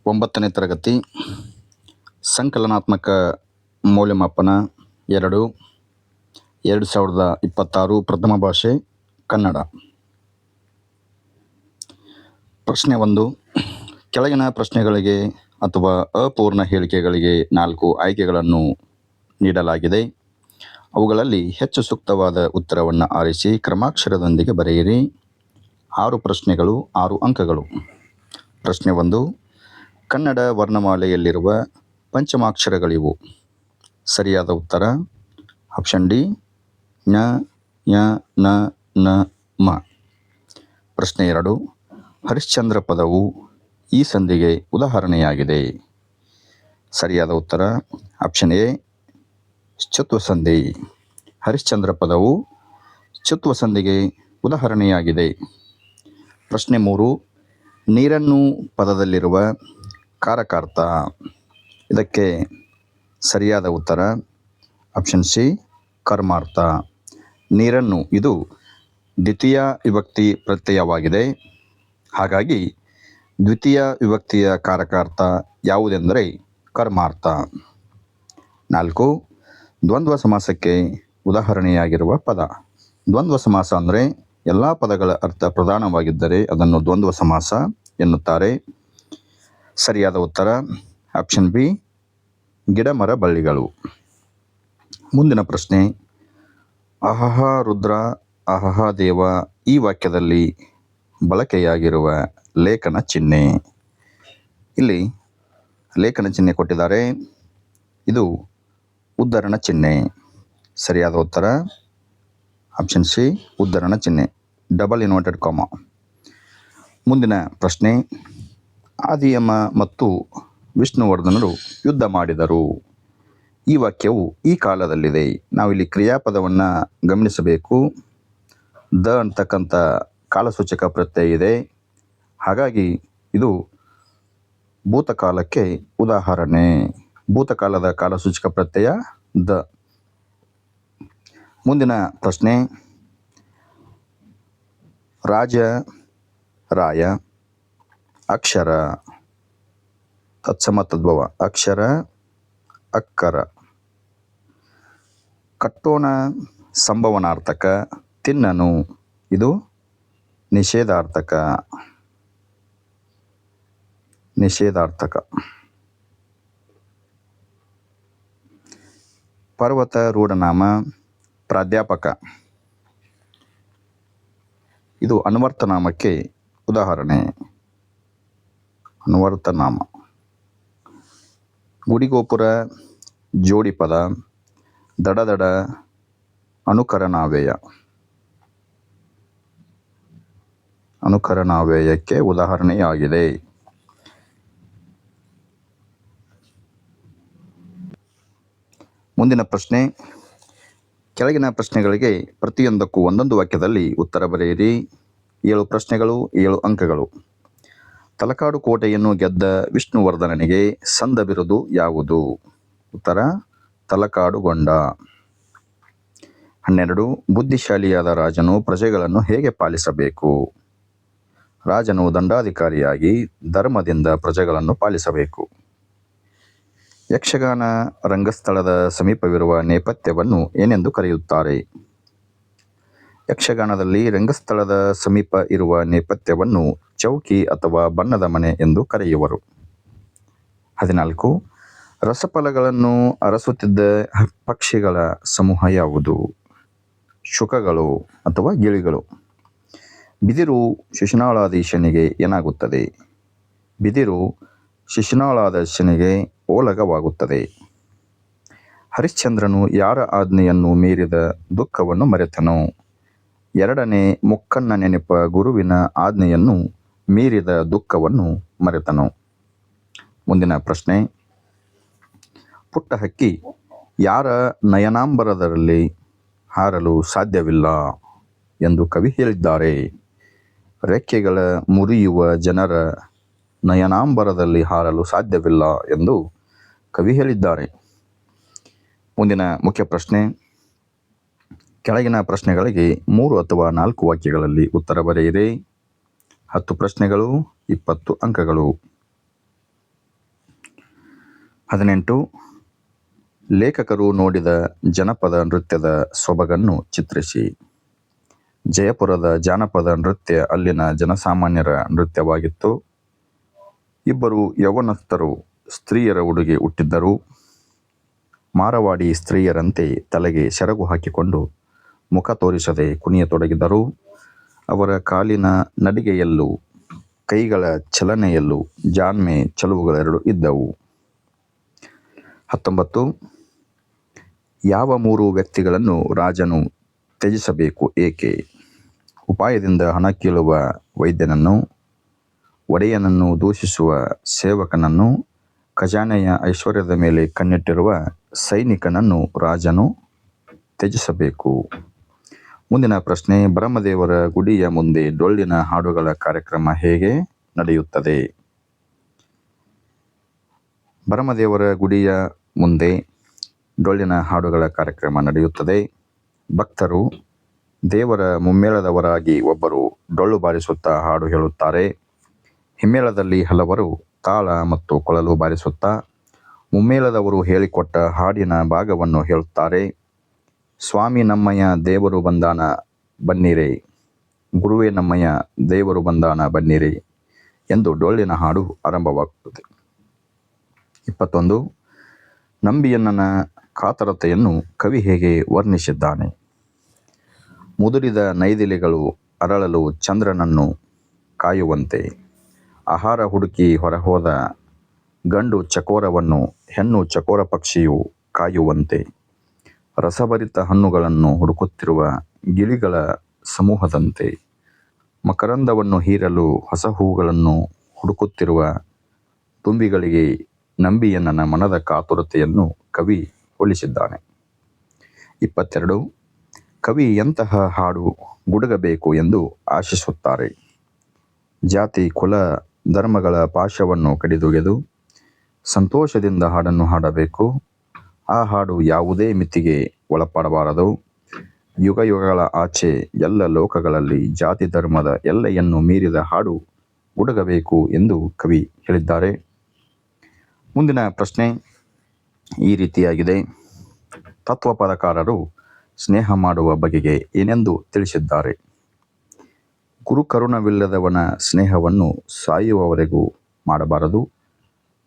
9ನೇ ತರಗತಿ ಸಂಕಲನಾತ್ಮಕ ಮೌಲ್ಯಮಾಪನ 2026 ಪ್ರಥಮ ಭಾಷೆ ಕನ್ನಡ. ಪ್ರಶ್ನೆ 1. ಕೆಳಗಿನ ಪ್ರಶ್ನೆಗಳಿಗೆ ಅಥವಾ ಅಪೂರ್ಣ ಹೇಳಿಕೆಗಳಿಗೆ 4 ಆಯ್ಕೆಗಳನ್ನು ನೀಡಲಾಗಿದೆ. ಅವುಗಳಲ್ಲಿ ಹೆಚ್ಚು ಸೂಕ್ತವಾದ ಉತ್ತರವನ್ನು ಆರಿಸಿ ಕ್ರಮಾಕ್ಷರದೊಂದಿಗೆ ಬರೆಯಿರಿ. 6 ಪ್ರಶ್ನೆಗಳು, 6 ಅಂಕಗಳು. ಪ್ರಶ್ನೆ 1. ಕನ್ನಡ ವರ್ಣಮಾಲೆಯಲ್ಲಿರುವ ಪಂಚಮಾಕ್ಷರಗಳಿವು. ಸರಿಯಾದ ಉತ್ತರ ಆಪ್ಷನ್ ಡಿ ಞ ಯ ನ ನ ಮ. ಪ್ರಶ್ನೆ 2. ಹರಿಶ್ಚಂದ್ರ ಪದವು ಈ ಸಂಧಿಗೆ ಉದಾಹರಣೆಯಾಗಿದೆ. ಸರಿಯಾದ ಉತ್ತರ ಆಪ್ಷನ್ ಎ ಚುತ್ವ ಸಂಧಿ. ಹರಿಶ್ಚಂದ್ರ ಪದವು ಚುತ್ವ ಸಂಧಿಗೆ ಉದಾಹರಣೆಯಾಗಿದೆ. ಪ್ರಶ್ನೆ 3. ನೀರನ್ನು ಪದದಲ್ಲಿರುವ ಕಾರಕಾರ್ಥ. ಇದಕ್ಕೆ ಸರಿಯಾದ ಉತ್ತರ ಆಪ್ಷನ್ ಸಿ ಕರ್ಮಾರ್ಥ. ನೀರನ್ನು ಇದು ದ್ವಿತೀಯ ವಿಭಕ್ತಿ ಪ್ರತ್ಯಯವಾಗಿದೆ. ಹಾಗಾಗಿ ದ್ವಿತೀಯ ವಿಭಕ್ತಿಯ ಕಾರಕಾರ್ಥ ಯಾವುದೆಂದರೆ ಕರ್ಮಾರ್ಥ. 4. ದ್ವಂದ್ವ ಸಮಾಸಕ್ಕೆ ಉದಾಹರಣೆಯಾಗಿರುವ ಪದ. ದ್ವಂದ್ವ ಸಮಾಸ ಅಂದರೆ ಎಲ್ಲ ಪದಗಳ ಅರ್ಥ ಪ್ರಧಾನವಾಗಿದ್ದರೆ ಅದನ್ನು ದ್ವಂದ್ವ ಸಮಾಸ ಎನ್ನುತ್ತಾರೆ. ಸರಿಯಾದ ಉತ್ತರ ಆಪ್ಷನ್ ಬಿ ಗಿಡ ಮರ ಬಳ್ಳಿಗಳು. ಮುಂದಿನ ಪ್ರಶ್ನೆ. ಅಹಹ ರುದ್ರ ಅಹಹ ದೇವ ಈ ವಾಕ್ಯದಲ್ಲಿ ಬಳಕೆಯಾಗಿರುವ ಲೇಖನ ಚಿಹ್ನೆ. ಇಲ್ಲಿ ಲೇಖನ ಚಿಹ್ನೆ ಕೊಟ್ಟಿದ್ದಾರೆ. ಇದು ಉದ್ಧರಣ ಚಿಹ್ನೆ. ಸರಿಯಾದ ಉತ್ತರ ಆಪ್ಷನ್ ಸಿ ಉದ್ಧರಣ ಚಿಹ್ನೆ, ಡಬಲ್ ಇನ್ವರ್ಟೆಡ್ ಕಾಮ. ಮುಂದಿನ ಪ್ರಶ್ನೆ. ಆದಿಯಮ ಮತ್ತು ವಿಷ್ಣುವರ್ಧನರು ಯುದ್ಧ ಮಾಡಿದರು. ಈ ವಾಕ್ಯವು ಈ ಕಾಲದಲ್ಲಿದೆ. ನಾವಿಲ್ಲಿ ಕ್ರಿಯಾಪದವನ್ನು ಗಮನಿಸಬೇಕು. ದ ಅಂತಕ್ಕಂಥ ಕಾಲಸೂಚಕ ಪ್ರತ್ಯಯ ಇದೆ. ಹಾಗಾಗಿ ಇದು ಭೂತಕಾಲಕ್ಕೆ ಉದಾಹರಣೆ. ಭೂತಕಾಲದ ಕಾಲಸೂಚಕ ಪ್ರತ್ಯಯ ದ. ಮುಂದಿನ ಪ್ರಶ್ನೆ. ರಾಜ ರಾಯ ಅಕ್ಷರ ತತ್ಸಮ ತದ್ಭವ ಅಕ್ಷರ ಅಕ್ಕರ. ಕಟ್ಟೋಣ ಸಂಭವನಾರ್ಥಕ. ತಿನ್ನನು ಇದು ನಿಷೇಧಾರ್ಥಕ. ಪರ್ವತ ರೂಢನಾಮ ಪ್ರಾಧ್ಯಾಪಕ. ಇದು ಅನ್ವರ್ಥನಾಮಕ್ಕೆ ಉದಾಹರಣೆ. ಅನ್ವರ್ಥನಾಮ. ಗುಡಿಗೋಪುರ ಜೋಡಿ ಪದ. ದಡದಡ ಅನುಕರಣಾವ್ಯಯ. ಅನುಕರಣಾವ್ಯಯಕ್ಕೆ ಉದಾಹರಣೆಯಾಗಿದೆ. ಮುಂದಿನ ಪ್ರಶ್ನೆ. ಕೆಳಗಿನ ಪ್ರಶ್ನೆಗಳಿಗೆ ಪ್ರತಿಯೊಂದಕ್ಕೂ ಒಂದೊಂದು ವಾಕ್ಯದಲ್ಲಿ ಉತ್ತರ ಬರೆಯಿರಿ. 7 ಪ್ರಶ್ನೆಗಳು, 7 ಅಂಕಗಳು. ತಲಕಾಡು ಕೋಟೆಯನ್ನು ಗೆದ್ದ ವಿಷ್ಣುವರ್ಧನನಿಗೆ ಸಂದ ಬಿರುದು ಯಾವುದು? ಉತ್ತರ ತಲಕಾಡುಗೊಂಡ. 12. ಬುದ್ಧಿಶಾಲಿಯಾದ ರಾಜನು ಪ್ರಜೆಗಳನ್ನು ಹೇಗೆ ಪಾಲಿಸಬೇಕು? ರಾಜನು ದಂಡಾಧಿಕಾರಿಯಾಗಿ ಧರ್ಮದಿಂದ ಪ್ರಜೆಗಳನ್ನು ಪಾಲಿಸಬೇಕು. ಯಕ್ಷಗಾನ ರಂಗಸ್ಥಳದ ಸಮೀಪವಿರುವ ನೇಪಥ್ಯವನ್ನು ಏನೆಂದು ಕರೆಯುತ್ತಾರೆ? ಯಕ್ಷಗಾನದಲ್ಲಿ ರಂಗಸ್ಥಳದ ಸಮೀಪ ಇರುವ ನೇಪಥ್ಯವನ್ನು ಚೌಕಿ ಅಥವಾ ಬಣ್ಣದ ಮನೆ ಎಂದು ಕರೆಯುವರು. 14. ರಸಫಲಗಳನ್ನು ಅರಸುತ್ತಿದ್ದ ಪಕ್ಷಿಗಳ ಸಮೂಹ ಯಾವುದು? ಶುಕಗಳು ಅಥವಾ ಗಿಳಿಗಳು. ಬಿದಿರು ಶಿಶುನಾಳಾಧೀಶನಿಗೆ ಏನಾಗುತ್ತದೆ? ಬಿದಿರು ಶಿಶುನಾಳಾಧೀಶನಿಗೆ ಓಲಗವಾಗುತ್ತದೆ. ಹರಿಶ್ಚಂದ್ರನು ಯಾರ ಆಜ್ಞೆಯನ್ನು ಮೀರಿದ ದುಃಖವನ್ನು ಮರೆತನು? 2ನೇ ಮುಕ್ಕಣ್ಣ ನೆನಪ ಗುರುವಿನ ಆಜ್ಞೆಯನ್ನು ಮೀರಿದ ದುಃಖವನ್ನು ಮರೆತನು. ಮುಂದಿನ ಪ್ರಶ್ನೆ. ಪುಟ್ಟ ಹಕ್ಕಿ ಯಾರ ನಯನಾಂಬರದಲ್ಲಿ ಹಾರಲು ಸಾಧ್ಯವಿಲ್ಲ ಎಂದು ಕವಿ ಹೇಳಿದ್ದಾರೆ? ರೆಕ್ಕೆಗಳ ಮುರಿಯುವ ಜನರ ನಯನಾಂಬರದಲ್ಲಿ ಹಾರಲು ಸಾಧ್ಯವಿಲ್ಲ ಎಂದು ಕವಿ ಹೇಳಿದ್ದಾರೆ. ಮುಂದಿನ ಮುಖ್ಯ ಪ್ರಶ್ನೆ. ಕೆಳಗಿನ ಪ್ರಶ್ನೆಗಳಿಗೆ 3 ಅಥವಾ 4 ವಾಕ್ಯಗಳಲ್ಲಿ ಉತ್ತರ ಬರೆಯಿರಿ. 10 ಪ್ರಶ್ನೆಗಳು, 20 ಅಂಕಗಳು. 18. ಲೇಖಕರು ನೋಡಿದ ಜನಪದ ನೃತ್ಯದ ಸೊಬಗನ್ನು ಚಿತ್ರಿಸಿ. ಜಯಪುರದ ಜಾನಪದ ನೃತ್ಯ ಅಲ್ಲಿನ ಜನಸಾಮಾನ್ಯರ ನೃತ್ಯವಾಗಿತ್ತು. ಇಬ್ಬರು ಯೌವನಸ್ಥರು ಸ್ತ್ರೀಯರ ಉಡುಗೆ ಉಟ್ಟಿದ್ದರು. ಮಾರವಾಡಿ ಸ್ತ್ರೀಯರಂತೆ ತಲೆಗೆ ಸೆರಗು ಹಾಕಿಕೊಂಡು ಮುಖ ತೋರಿಸದೆ ಕುಣಿಯತೊಡಗಿದರು. ಅವರ ಕಾಲಿನ ನಡಿಗೆಯಲ್ಲೂ ಕೈಗಳ ಚಲನೆಯಲ್ಲೂ ಜಾಣ್ಮೆ ಚಲುವುಗಳೆರಡು ಇದ್ದವು. 19. ಯಾವ 3 ವ್ಯಕ್ತಿಗಳನ್ನು ರಾಜನು ತ್ಯಜಿಸಬೇಕು ಏಕೆ? ಉಪಾಯದಿಂದ ಹಣ ಕೀಳುವ ವೈದ್ಯನನ್ನು, ಒಡೆಯನನ್ನು ದೂಷಿಸುವ ಸೇವಕನನ್ನು, ಖಜಾನೆಯ ಐಶ್ವರ್ಯದ ಮೇಲೆ ಕಣ್ಣಿಟ್ಟಿರುವ ಸೈನಿಕನನ್ನು ರಾಜನು ತ್ಯಜಿಸಬೇಕು. ಮುಂದಿನ ಪ್ರಶ್ನೆ, ಬ್ರಹ್ಮದೇವರ ಗುಡಿಯ ಮುಂದೆ ಡೊಳ್ಳಿನ ಹಾಡುಗಳ ಕಾರ್ಯಕ್ರಮ ಹೇಗೆ ನಡೆಯುತ್ತದೆ? ಬ್ರಹ್ಮದೇವರ ಗುಡಿಯ ಮುಂದೆ ಡೊಳ್ಳಿನ ಹಾಡುಗಳ ಕಾರ್ಯಕ್ರಮ ನಡೆಯುತ್ತದೆ. ಭಕ್ತರು ದೇವರ ಮುಮ್ಮೇಳದವರಾಗಿ ಒಬ್ಬರು ಡೊಳ್ಳು ಬಾರಿಸುತ್ತಾ ಹಾಡು ಹೇಳುತ್ತಾರೆ. ಹಿಮ್ಮೇಳದಲ್ಲಿ ಹಲವರು ತಾಳ ಮತ್ತು ಕೊಳಲು ಬಾರಿಸುತ್ತಾ ಮುಮ್ಮೇಳದವರು ಹೇಳಿಕೊಟ್ಟ ಹಾಡಿನ ಭಾಗವನ್ನು ಹೇಳುತ್ತಾರೆ. ಸ್ವಾಮಿ ನಮ್ಮಯ್ಯ ದೇವರು ಬಂದಾನ ಬನ್ನಿರೆ, ಗುರುವೇ ನಮ್ಮಯ್ಯ ದೇವರು ಬಂದಾನ ಬನ್ನಿರೆ ಎಂದು ಡೊಳ್ಳಿನ ಹಾಡು ಆರಂಭವಾಗುತ್ತದೆ. 21. ನಂಬಿಯಣ್ಣನ ಕಾತರತೆಯನ್ನು ಕವಿ ಹೇಗೆ ವರ್ಣಿಸಿದ್ದಾನೆ? ಮುದುರಿದ ನೈದಿಲೆಗಳು ಅರಳಲು ಚಂದ್ರನನ್ನು ಕಾಯುವಂತೆ, ಆಹಾರ ಹುಡುಕಿ ಹೊರಹೋದ ಗಂಡು ಚಕೋರವನ್ನು ಹೆಣ್ಣು ಚಕೋರ ಪಕ್ಷಿಯು ಕಾಯುವಂತೆ, ರಸಭರಿತ ಹಣ್ಣುಗಳನ್ನು ಹುಡುಕುತ್ತಿರುವ ಗಿಳಿಗಳ ಸಮೂಹದಂತೆ, ಮಕರಂದವನ್ನು ಹೀರಲು ಹೊಸ ಹೂಗಳನ್ನು ಹುಡುಕುತ್ತಿರುವ ತುಂಬಿಗಳಿಗೆ ನಂಬಿಯಣ್ಣನ ಮನದ ಕಾತುರತೆಯನ್ನು ಕವಿ ಹೋಲಿಸಿದ್ದಾನೆ. 22. ಕವಿ ಎಂತಹ ಹಾಡು ಗುಡುಗಬೇಕು ಎಂದು ಆಶಿಸುತ್ತಾರೆ? ಜಾತಿ ಕುಲ ಧರ್ಮಗಳ ಪಾಶವನ್ನು ಕಡಿದೊಗೆದು ಸಂತೋಷದಿಂದ ಹಾಡನ್ನು ಹಾಡಬೇಕು. ಆ ಹಾಡು ಯಾವುದೇ ಮಿತಿಗೆ ಒಳಪಡಬಾರದು. ಯುಗಯುಗಗಳ ಆಚೆ ಎಲ್ಲ ಲೋಕಗಳಲ್ಲಿ ಜಾತಿ ಧರ್ಮದ ಎಲ್ಲೆಯನ್ನು ಮೀರಿದ ಹಾಡು ಗುಡುಗಬೇಕು ಎಂದು ಕವಿ ಹೇಳಿದ್ದಾರೆ. ಮುಂದಿನ ಪ್ರಶ್ನೆ ಈ ರೀತಿಯಾಗಿದೆ. ತತ್ವಪದಕಾರರು ಸ್ನೇಹ ಮಾಡುವ ಬಗೆಗೆ ಏನೆಂದು ತಿಳಿಸಿದ್ದಾರೆ? ಗುರುಕರುಣವಿಲ್ಲದವನ ಸ್ನೇಹವನ್ನು ಸಾಯುವವರೆಗೂ ಮಾಡಬಾರದು.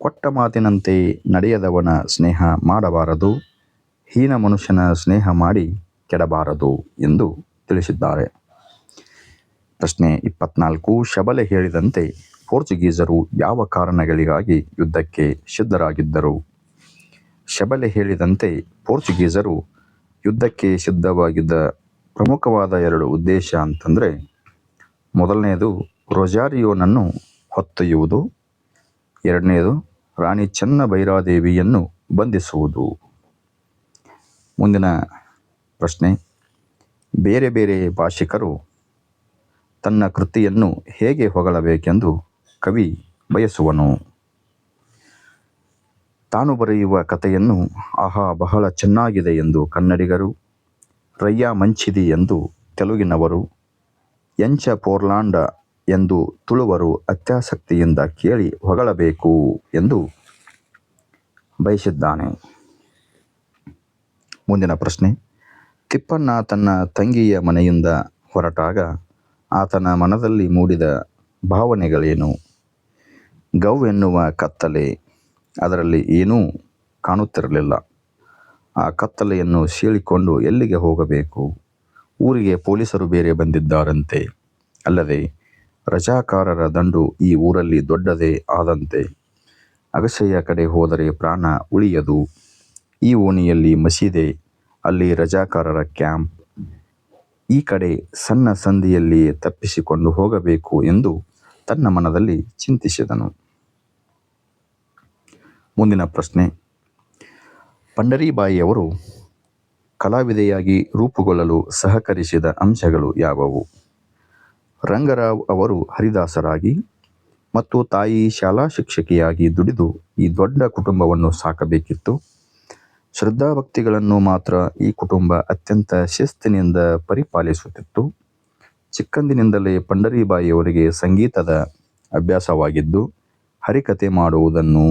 ಕೊಟ್ಟ ಮಾತಿನಂತೆ ನಡೆಯದವನ ಸ್ನೇಹ ಮಾಡಬಾರದು. ಹೀನ ಮನುಷ್ಯನ ಸ್ನೇಹ ಮಾಡಿ ಕೆಡಬಾರದು ಎಂದು ತಿಳಿಸಿದ್ದಾರೆ. ಪ್ರಶ್ನೆ 24. ಶಬಲೆ ಹೇಳಿದಂತೆ ಪೋರ್ಚುಗೀಸರು ಯಾವ ಕಾರಣಗಳಿಗಾಗಿ ಯುದ್ಧಕ್ಕೆ ಸಿದ್ಧರಾಗಿದ್ದರು? ಶಬಲೆ ಹೇಳಿದಂತೆ ಪೋರ್ಚುಗೀಸರು ಯುದ್ಧಕ್ಕೆ ಸಿದ್ಧವಾಗಿದ್ದ ಪ್ರಮುಖವಾದ 2 ಉದ್ದೇಶ ಅಂತಂದರೆ, ಮೊದಲನೆಯದು ರೊಜಾರಿಯೋನನ್ನು ಹೊತ್ತೊಯ್ಯುವುದು, ಎರಡನೆಯದು ರಾಣಿ ಚೆನ್ನಭೈರಾದೇವಿಯನ್ನು ಬಂಧಿಸುವುದು. ಮುಂದಿನ ಪ್ರಶ್ನೆ, ಬೇರೆ ಬೇರೆ ಭಾಷಿಕರು ತನ್ನ ಕೃತಿಯನ್ನು ಹೇಗೆ ಹೊಗಳಬೇಕೆಂದು ಕವಿ ಬಯಸುವನು? ತಾನು ಬರೆಯುವ ಕಥೆಯನ್ನು ಆಹಾ ಬಹಳ ಚೆನ್ನಾಗಿದೆ ಎಂದು ಕನ್ನಡಿಗರು, ರಯ್ಯ ಮಂಚಿದಿ ಎಂದು ತೆಲುಗಿನವರು, ಎಂಚ ಪೋರ್ಲಾಂಡ ಎಂದು ತುಳುವರು ಅತ್ಯಾಸಕ್ತಿಯಿಂದ ಕೇಳಿ ಹೊಗಳಬೇಕು ಎಂದು ಬಯಸಿದ್ದಾನೆ. ಮುಂದಿನ ಪ್ರಶ್ನೆ, ತಿಪ್ಪಣ್ಣ ತನ್ನ ತಂಗಿಯ ಮನೆಯಿಂದ ಹೊರಟಾಗ ಆತನ ಮನದಲ್ಲಿ ಮೂಡಿದ ಭಾವನೆಗಳೇನು? ಗೌ ಎನ್ನುವ ಕತ್ತಲೆ, ಅದರಲ್ಲಿ ಏನೂ ಕಾಣುತ್ತಿರಲಿಲ್ಲ. ಆ ಕತ್ತಲೆಯನ್ನು ಸೀಳಿಕೊಂಡು ಎಲ್ಲಿಗೆ ಹೋಗಬೇಕು? ಊರಿಗೆ ಪೊಲೀಸರು ಬೇರೆ ಬಂದಿದ್ದಾರಂತೆ. ಅಲ್ಲದೆ ರಜಾಕಾರರ ದಂಡು ಈ ಊರಲ್ಲಿ ದೊಡ್ಡದೇ ಆದಂತೆ. ಅಗಸೆಯ ಕಡೆ ಹೋದರೆ ಪ್ರಾಣ ಉಳಿಯದು. ಈ ಓಣಿಯಲ್ಲಿ ಮಸೀದೆ, ಅಲ್ಲಿ ರಜಾಕಾರರ ಕ್ಯಾಂಪ್, ಈ ಕಡೆ ಸಣ್ಣ ಸಂದಿಯಲ್ಲಿ ತಪ್ಪಿಸಿಕೊಂಡು ಹೋಗಬೇಕು ಎಂದು ತನ್ನ ಮನದಲ್ಲಿ ಚಿಂತಿಸಿದನು. ಮುಂದಿನ ಪ್ರಶ್ನೆ, ಪಂಡರೀಬಾಯಿಯವರು ಕಲಾವಿದೆಯಾಗಿ ರೂಪುಗೊಳ್ಳಲು ಸಹಕರಿಸಿದ ಅಂಶಗಳು ಯಾವುವು? ರಂಗರಾವ್ ಅವರು ಹರಿದಾಸರಾಗಿ ಮತ್ತು ತಾಯಿ ಶಾಲಾ ಶಿಕ್ಷಕಿಯಾಗಿ ದುಡಿದು ಈ ದೊಡ್ಡ ಕುಟುಂಬವನ್ನು ಸಾಕಬೇಕಿತ್ತು. ಶ್ರದ್ಧಾಭಕ್ತಿಗಳನ್ನು ಮಾತ್ರ ಈ ಕುಟುಂಬ ಅತ್ಯಂತ ಶಿಸ್ತಿನಿಂದ ಪರಿಪಾಲಿಸುತ್ತಿತ್ತು. ಚಿಕ್ಕಂದಿನಿಂದಲೇ ಪಂಡರೀಬಾಯಿಯವರಿಗೆ ಸಂಗೀತದ ಅಭ್ಯಾಸವಾಗಿದ್ದು, ಹರಿಕತೆ ಮಾಡುವುದನ್ನು,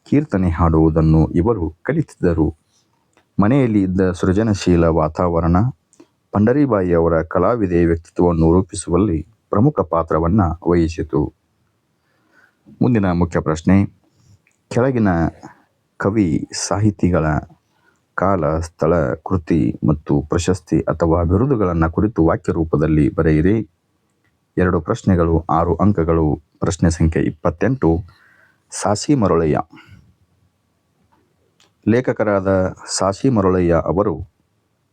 ಕೀರ್ತನೆ ಹಾಡುವುದನ್ನು ಇವರು ಕಲಿತಿದ್ದರು. ಮನೆಯಲ್ಲಿ ಇದ್ದ ಸೃಜನಶೀಲ ವಾತಾವರಣ ಪಂಡರೀಬಾಯಿಯವರ ಕಲಾವಿದೆ ವ್ಯಕ್ತಿತ್ವವನ್ನು ರೂಪಿಸುವಲ್ಲಿ ಪ್ರಮುಖ ಪಾತ್ರವನ್ನು ವಹಿಸಿತು. ಮುಂದಿನ ಮುಖ್ಯ ಪ್ರಶ್ನೆ, ಕೆಳಗಿನ ಕವಿ ಸಾಹಿತಿಗಳ ಕಾಲ, ಸ್ಥಳ, ಕೃತಿ ಮತ್ತು ಪ್ರಶಸ್ತಿ ಅಥವಾ ಬಿರುದುಗಳನ್ನು ಕುರಿತು ವಾಕ್ಯ ರೂಪದಲ್ಲಿ ಬರೆಯಿರಿ. 2 ಪ್ರಶ್ನೆಗಳು, 6 ಅಂಕಗಳು. ಪ್ರಶ್ನೆ ಸಂಖ್ಯೆ 28, ಸಾಸಿ ಮರುಳಯ್ಯ. ಲೇಖಕರಾದ ಸಾಸಿ ಮರುಳಯ್ಯ ಅವರು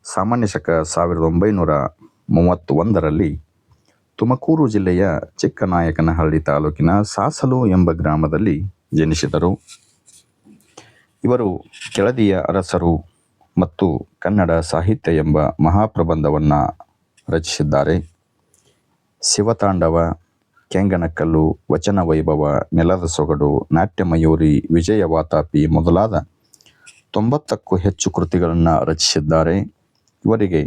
ಸಾಮಾನ್ಯ ಶಕ 1931ರಲ್ಲಿ ತುಮಕೂರು ಜಿಲ್ಲೆಯ ಚಿಕ್ಕನಾಯಕನಹಳ್ಳಿ ತಾಲೂಕಿನ ಸಾಸಲು ಎಂಬ ಗ್ರಾಮದಲ್ಲಿ ಜನಿಸಿದರು. ಇವರು ಕೆಳದಿಯ ಅರಸರು ಮತ್ತು ಕನ್ನಡ ಸಾಹಿತ್ಯ ಎಂಬ ಮಹಾಪ್ರಬಂಧವನ್ನು ರಚಿಸಿದ್ದಾರೆ. ಶಿವತಾಂಡವ, ಕೆಂಗನಕಲ್ಲು, ವಚನ ವೈಭವ, ನೆಲದ ಸೊಗಡು, ನಾಟ್ಯಮಯೂರಿ, ವಿಜಯವಾತಾಪಿ ಮೊದಲಾದ 90ಕ್ಕೂ ಹೆಚ್ಚು ಕೃತಿಗಳನ್ನು ರಚಿಸಿದ್ದಾರೆ. ಇವರಿಗೆ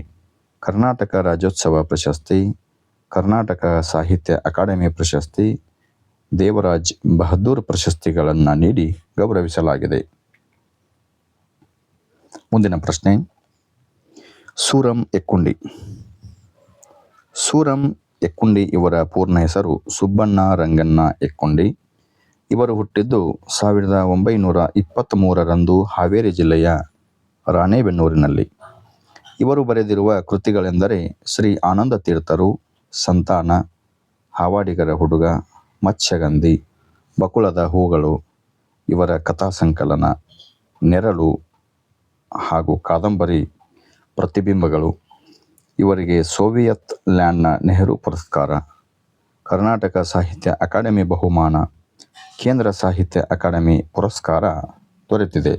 ಕರ್ನಾಟಕ ರಾಜ್ಯೋತ್ಸವ ಪ್ರಶಸ್ತಿ, ಕರ್ನಾಟಕ ಸಾಹಿತ್ಯ ಅಕಾಡೆಮಿ ಪ್ರಶಸ್ತಿ, ದೇವರಾಜ್ ಬಹದ್ದೂರ್ ಪ್ರಶಸ್ತಿಗಳನ್ನು ನೀಡಿ ಗೌರವಿಸಲಾಗಿದೆ. ಮುಂದಿನ ಪ್ರಶ್ನೆ, ಸೂರಂ ಎಕ್ಕುಂಡಿ. ಸೂರಂ ಎಕ್ಕುಂಡಿ ಇವರ ಪೂರ್ಣ ಹೆಸರು ಸುಬ್ಬಣ್ಣ ರಂಗಣ್ಣ ಎಕ್ಕುಂಡಿ. ಇವರು ಹುಟ್ಟಿದ್ದು 1923ರಂದು ಹಾವೇರಿ ಜಿಲ್ಲೆಯ ರಾಣೇಬೆನ್ನೂರಿನಲ್ಲಿ. ಇವರು ಬರೆದಿರುವ ಕೃತಿಗಳೆಂದರೆ ಶ್ರೀ ಆನಂದ ತೀರ್ಥರು, ಸಂತಾನ, ಹಾವಾಡಿಗರ ಹುಡುಗ, ಮತ್ಸ್ಯಗಂಧಿ, ಬಕುಳದ ಹೂಗಳು. ಇವರ ಕಥಾ ಸಂಕಲನ ನೆರಳು ಹಾಗೂ ಕಾದಂಬರಿ ಪ್ರತಿಬಿಂಬಗಳು. ಇವರಿಗೆ ಸೋವಿಯತ್ ಲ್ಯಾಂಡ್ನ ನೆಹರು ಪುರಸ್ಕಾರ, ಕರ್ನಾಟಕ ಸಾಹಿತ್ಯ ಅಕಾಡೆಮಿ ಬಹುಮಾನ, ಕೇಂದ್ರ ಸಾಹಿತ್ಯ ಅಕಾಡೆಮಿ ಪುರಸ್ಕಾರ ದೊರೆತಿದೆ.